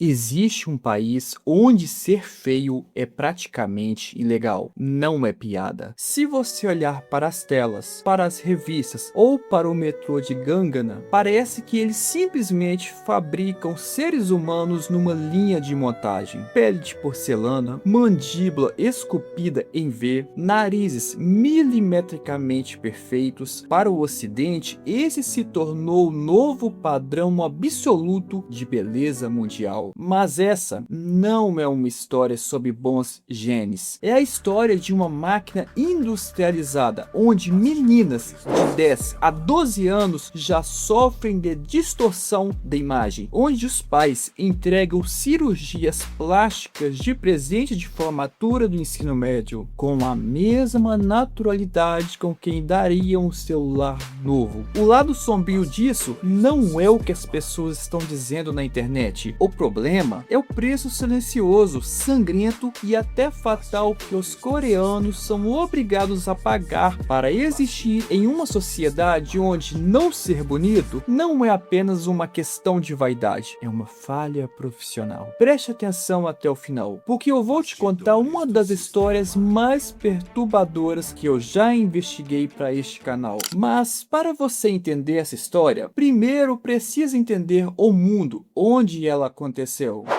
Existe um país onde ser feio é praticamente ilegal, não é piada. Se você olhar para as telas, para as revistas ou para o metrô de Gangana, parece que eles simplesmente fabricam seres humanos numa linha de montagem. Pele de porcelana, mandíbula esculpida em V, narizes milimetricamente perfeitos. Para o ocidente, esse se tornou o novo padrão absoluto de beleza mundial. Mas essa não é uma história sobre bons genes. É a história de uma máquina industrializada, onde meninas de 10 a 12 anos já sofrem de distorção da imagem, onde os pais entregam cirurgias plásticas de presente de formatura do ensino médio com a mesma naturalidade com quem daria um celular novo. O lado sombrio disso não é o que as pessoas estão dizendo na internet. O problema é o preço silencioso, sangrento e até fatal que os coreanos são obrigados a pagar para existir em uma sociedade onde não ser bonito não é apenas uma questão de vaidade, é uma falha profissional. Preste atenção até o final, porque eu vou te contar uma das histórias mais perturbadoras que eu já investiguei para este canal. Mas para você entender essa história, primeiro precisa entender o mundo onde ela aconteceu.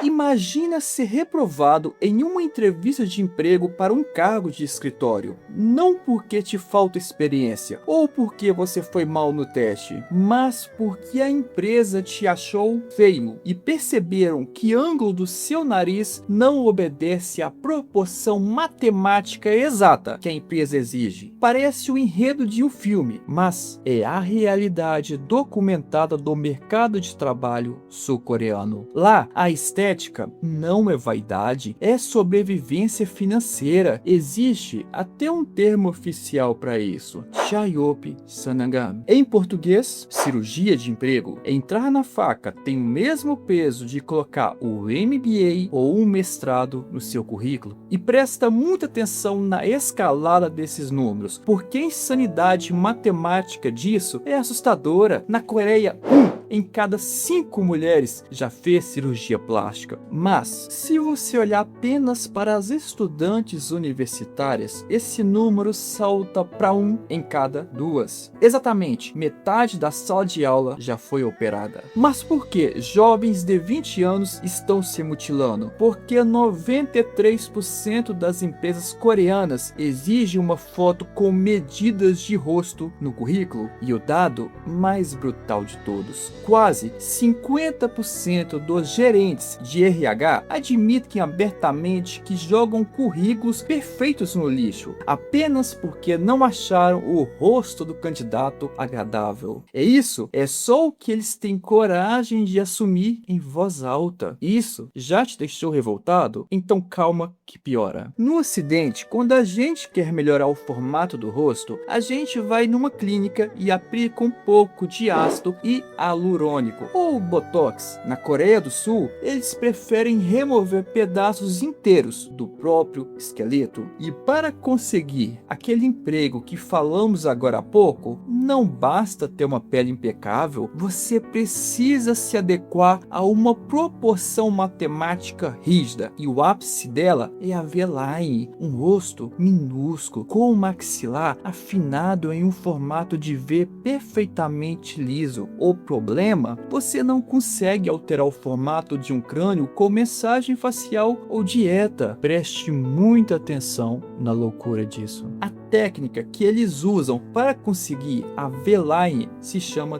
Imagina ser reprovado em uma entrevista de emprego para um cargo de escritório, não porque te falta experiência ou porque você foi mal no teste, mas porque a empresa te achou feio e perceberam que o ângulo do seu nariz não obedece à proporção matemática exata que a empresa exige. Parece o enredo de um filme, mas é a realidade documentada do mercado de trabalho sul-coreano. Lá, a estética não é vaidade, é sobrevivência financeira. Existe até um termo oficial para isso: Chayop Sanangam. Em português, cirurgia de emprego. Entrar na faca tem o mesmo peso de colocar o MBA ou um mestrado no seu currículo. E presta muita atenção na escalada desses números, porque a insanidade matemática disso é assustadora. Na Coreia, 1 em cada 5 mulheres já fez cirurgia plástica. Mas, se você olhar apenas para as estudantes universitárias, esse número salta para 1 em cada 2. Exatamente, metade da sala de aula já foi operada. Mas por que jovens de 20 anos estão se mutilando? Porque 93% das empresas coreanas exigem uma foto com medidas de rosto no currículo. E o dado mais brutal de todos: quase 50% dos gerentes de RH admitem abertamente que jogam currículos perfeitos no lixo, apenas porque não acharam o rosto do candidato agradável. E isso é só o que eles têm coragem de assumir em voz alta. Isso já te deixou revoltado? Então calma que piora. No ocidente, quando a gente quer melhorar o formato do rosto, a gente vai numa clínica e aplica um pouco de ácido hialurônico ou botox. Na Coreia do Sul, eles preferem remover pedaços inteiros do próprio esqueleto. E para conseguir aquele emprego que falamos agora há pouco, não basta ter uma pele impecável, você precisa se adequar a uma proporção matemática rígida. E o ápice dela é a V-line, um rosto minúsculo, com o maxilar afinado em um formato de V perfeitamente liso. O problema: você não consegue alterar o formato de um crânio com mensagem facial ou dieta. Preste muita atenção na loucura disso. A técnica que eles usam para conseguir a V-line se chama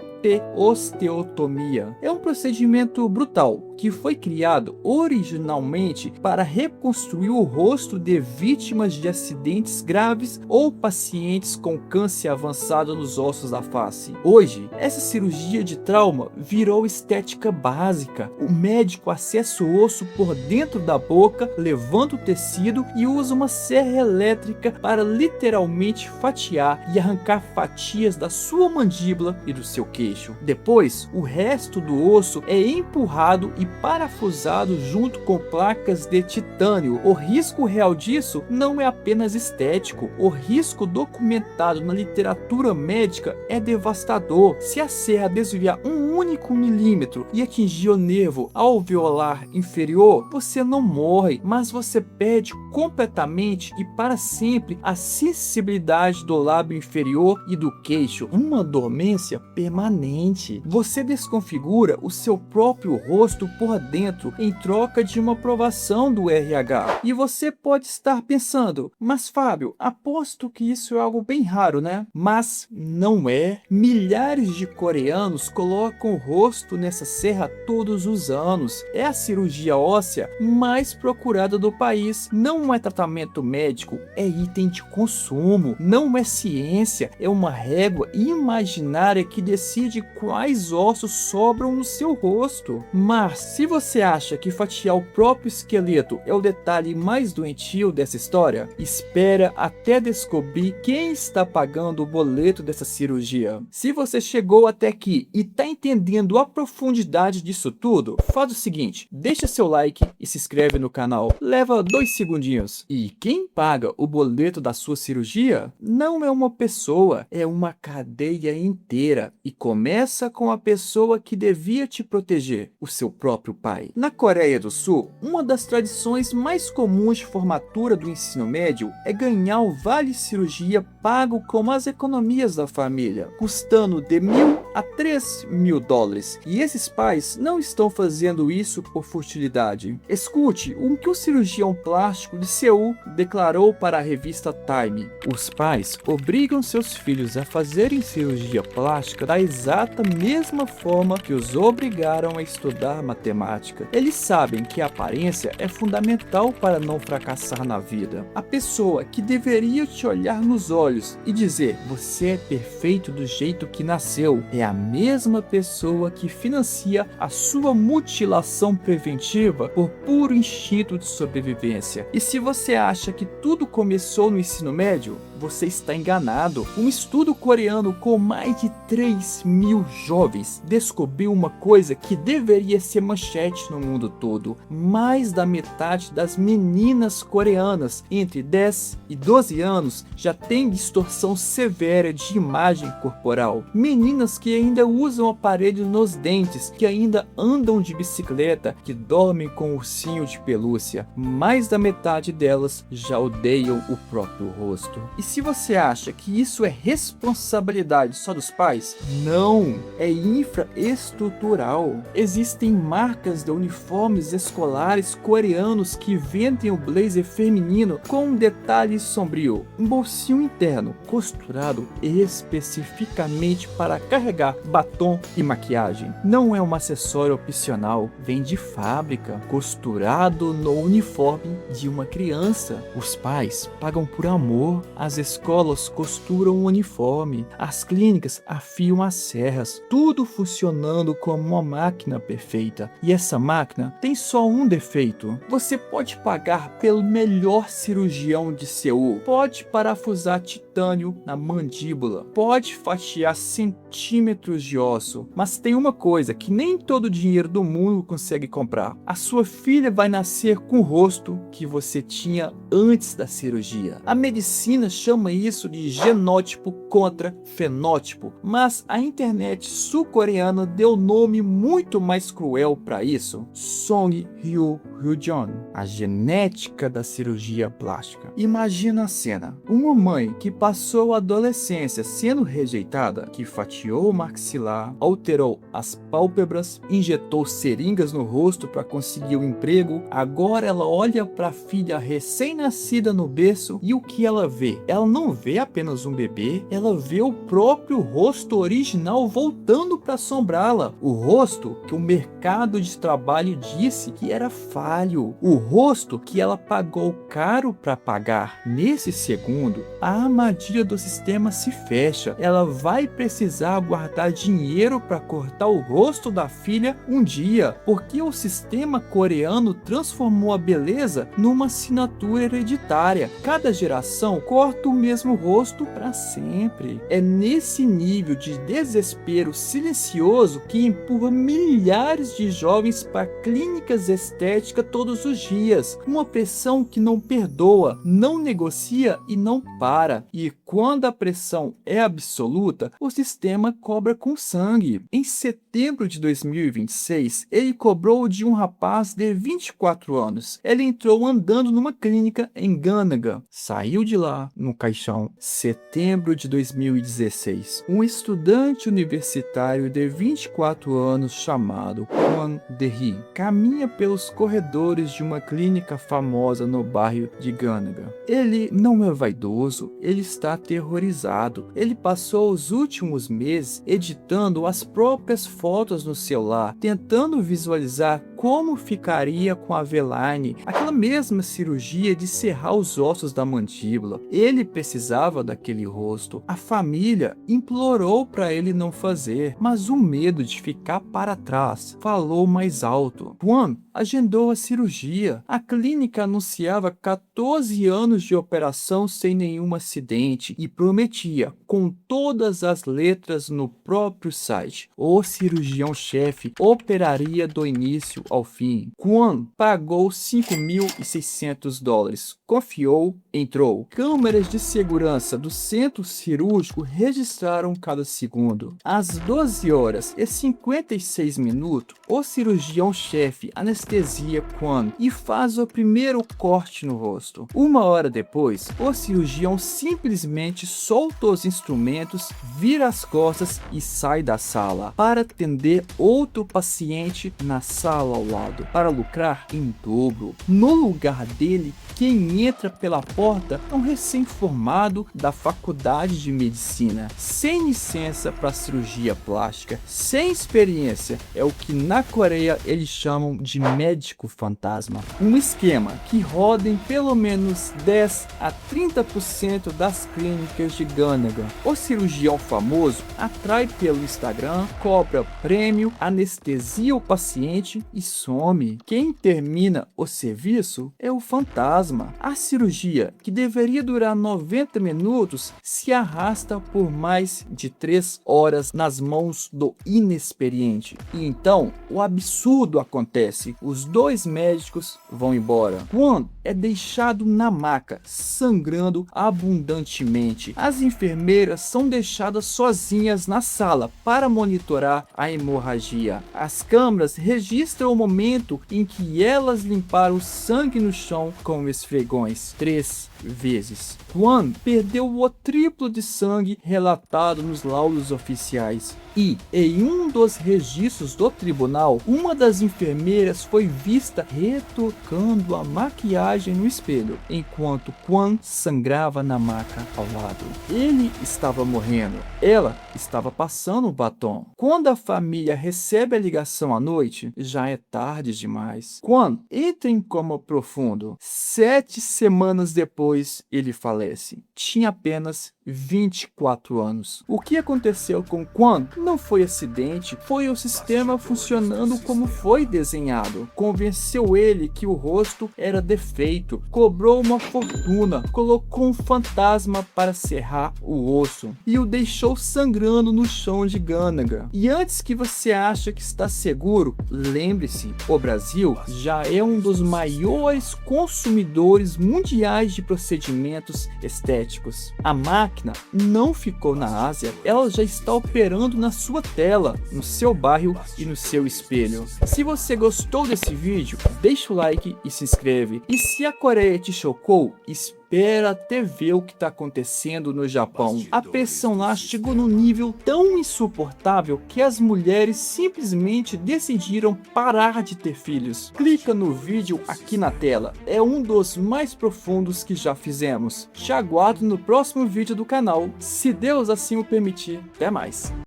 osteotomia. É um procedimento brutal que foi criado originalmente para reconstruir o rosto de vítimas de acidentes graves ou pacientes com câncer avançado nos ossos da face. Hoje, essa cirurgia de trauma virou estética básica. O médico acessa o osso por dentro da boca, levanta o tecido e usa uma serra elétrica para literalmente fatiar e arrancar fatias da sua mandíbula e do seu queixo. queixo. Depois, o resto do osso é empurrado e parafusado junto com placas de titânio. O risco real disso não é apenas estético. O risco documentado na literatura médica é devastador. Se a serra desviar um único milímetro e atingir o nervo alveolar inferior, você não morre, mas você perde completamente e para sempre a sensibilidade do lábio inferior e do queixo, uma dormência permanente. Você desconfigura o seu próprio rosto por dentro em troca de uma aprovação do RH. E você pode estar pensando, mas Fábio, aposto que isso é algo bem raro, né? Mas não é. Milhares de coreanos colocam o rosto nessa serra todos os anos. É a cirurgia óssea mais procurada do país. Não é tratamento médico, é item de consumo. Não é ciência, é uma régua imaginária que decide quais ossos sobram no seu rosto. Mas se você acha que fatiar o próprio esqueleto é o detalhe mais doentio dessa história, espera até descobrir quem está pagando o boleto dessa cirurgia. Se você chegou até aqui e está entendendo a profundidade disso tudo, faz o seguinte, deixa seu like e se inscreve no canal. Leva 2 segundinhos. E quem paga o boleto da sua cirurgia não é uma pessoa, é uma cadeia inteira. E começa com a pessoa que devia te proteger, o seu próprio pai. Na Coreia do Sul, uma das tradições mais comuns de formatura do ensino médio é ganhar o vale cirurgia pago com as economias da família, custando de $1.000 a $3.000. E esses pais não estão fazendo isso por futilidade. Escute o que o cirurgião plástico de Seul declarou para a revista Time. Os pais obrigam seus filhos a fazerem cirurgia plástica da exata mesma forma que os obrigaram a estudar matemática. Eles sabem que a aparência é fundamental para não fracassar na vida. A pessoa que deveria te olhar nos olhos e dizer você é perfeito do jeito que nasceu é a mesma pessoa que financia a sua mutilação preventiva por puro instinto de sobrevivência. E se você acha que tudo começou no ensino médio, você está enganado. Um estudo coreano com mais de 3.000 jovens descobriu uma coisa que deveria ser manchete no mundo todo. Mais da metade das meninas coreanas entre 10 e 12 anos já tem distorção severa de imagem corporal. Meninas que ainda usam aparelho nos dentes, que ainda andam de bicicleta, que dormem com um ursinho de pelúcia. Mais da metade delas já odeiam o próprio rosto. E se você acha que isso é responsabilidade só dos pais, não, é infraestrutural. Existem marcas de uniformes escolares coreanos que vendem o blazer feminino com um detalhe sombrio, um bolsinho interno costurado especificamente para carregar batom e maquiagem. Não é um acessório opcional, vem de fábrica, costurado no uniforme de uma criança. Os pais pagam por amor, as escolas costuram o uniforme, as clínicas afiam as serras, tudo funcionando como uma máquina perfeita. E essa máquina tem só um defeito: você pode pagar pelo melhor cirurgião de Seul, pode parafusar titânio na mandíbula, pode fatiar centímetros de osso, mas tem uma coisa que nem todo o dinheiro do mundo consegue comprar: a sua filha vai nascer com o rosto que você tinha antes da cirurgia. A medicina chama isso de genótipo contra fenótipo, mas a internet sul-coreana deu nome muito mais cruel para isso: Song Hyo-Jon, a genética da cirurgia plástica. Imagina a cena: uma mãe que passou a adolescência sendo rejeitada, que fatiou o maxilar, alterou as pálpebras, injetou seringas no rosto para conseguir um emprego. Agora ela olha para a filha recém-nascida no berço e o que ela vê? Ela não vê apenas um bebê, ela vê o próprio rosto original voltando para assombrá-la. O rosto que o mercado de trabalho disse que era falho, o rosto que ela pagou caro para pagar. Nesse segundo, a armadilha do sistema se fecha. Ela vai precisar precisar guardar dinheiro para cortar o rosto da filha um dia, porque o sistema coreano transformou a beleza numa assinatura hereditária. Cada geração corta o mesmo rosto para sempre. É nesse nível de desespero silencioso que empurra milhares de jovens para clínicas estéticas todos os dias. Uma pressão que não perdoa, não negocia e não para. E quando a pressão é absoluta, o sistema cobra com sangue. Em setembro de 2026, ele cobrou de um rapaz de 24 anos. Ele entrou andando numa clínica em Ganaga. Saiu de lá no caixão. Setembro de 2016. Um estudante universitário de 24 anos chamado Kwon De-hee caminha pelos corredores de uma clínica famosa no bairro de Ganaga. Ele não é vaidoso, ele está aterrorizado. Ele passou os últimos meses editando as próprias fotos no celular, tentando visualizar como ficaria com a V-line, aquela mesma cirurgia de serrar os ossos da mandíbula. Ele precisava daquele rosto. A família implorou para ele não fazer, mas o medo de ficar para trás falou mais alto. Kwon agendou a cirurgia. A clínica anunciava 14 anos de operação sem nenhum acidente e prometia, com todas as letras no próprio site, o cirurgião-chefe operaria do início ao fim. Kwon pagou $5.600. Confiou, entrou. Câmeras de segurança do centro cirúrgico registraram cada segundo. Às 12h56, o cirurgião-chefe anestesia Kwon e faz o primeiro corte no rosto. Uma hora depois, o cirurgião simplesmente solta os instrumentos, vira as costas e sai da sala para atender outro paciente na sala ao lado, para lucrar em dobro. No lugar dele, quem entra pela porta é um recém-formado da faculdade de medicina, sem licença para cirurgia plástica, sem experiência. É o que na Coreia eles chamam de médico fantasma. Um esquema que roda em pelo menos 10 a 30% das clínicas de Ganaga. O cirurgião famoso atrai pelo Instagram, cobra prêmio, anestesia o paciente e some. Quem termina o serviço é o fantasma. A cirurgia, que deveria durar 90 minutos, se arrasta por mais de 3 horas nas mãos do inexperiente. E então, o absurdo acontece. Os dois médicos vão embora. Kwon é deixado na maca, sangrando abundantemente. As enfermeiras são deixadas sozinhas na sala para monitorar a hemorragia. As câmeras registram o momento em que elas limparam o sangue no chão com esfregões 3 vezes. Kwon perdeu o triplo de sangue relatado nos laudos oficiais. E, em um dos registros do tribunal, uma das enfermeiras foi vista retocando a maquiagem no espelho, enquanto Kwon sangrava na maca ao lado. Ele estava morrendo, ela estava passando o batom. Quando a família recebe a ligação à noite, já é tarde demais. Kwon entra em coma profundo. 7 semanas depois, ele falece. Tinha apenas 24 anos. O que aconteceu com Kwon não foi acidente, foi o sistema funcionando como foi desenhado. Convenceu ele que o rosto era defeito, cobrou uma fortuna, colocou um fantasma para serrar o osso e o deixou sangrando no chão de Ganaga. E antes que você ache que está seguro, lembre-se, o Brasil já é um dos maiores consumidores mundiais de procedimentos estéticos. A máquina não ficou na Ásia, ela já está operando na sua tela, no seu bairro e no seu espelho. Se você gostou desse vídeo, deixa o like e se inscreve. E se a Coreia te chocou, espera até ver o que está acontecendo no Japão. A pressão lá chegou num nível tão insuportável que as mulheres simplesmente decidiram parar de ter filhos. Clica no vídeo aqui na tela, é um dos mais profundos que já fizemos. Te aguardo no próximo vídeo do canal, se Deus assim o permitir. Até mais.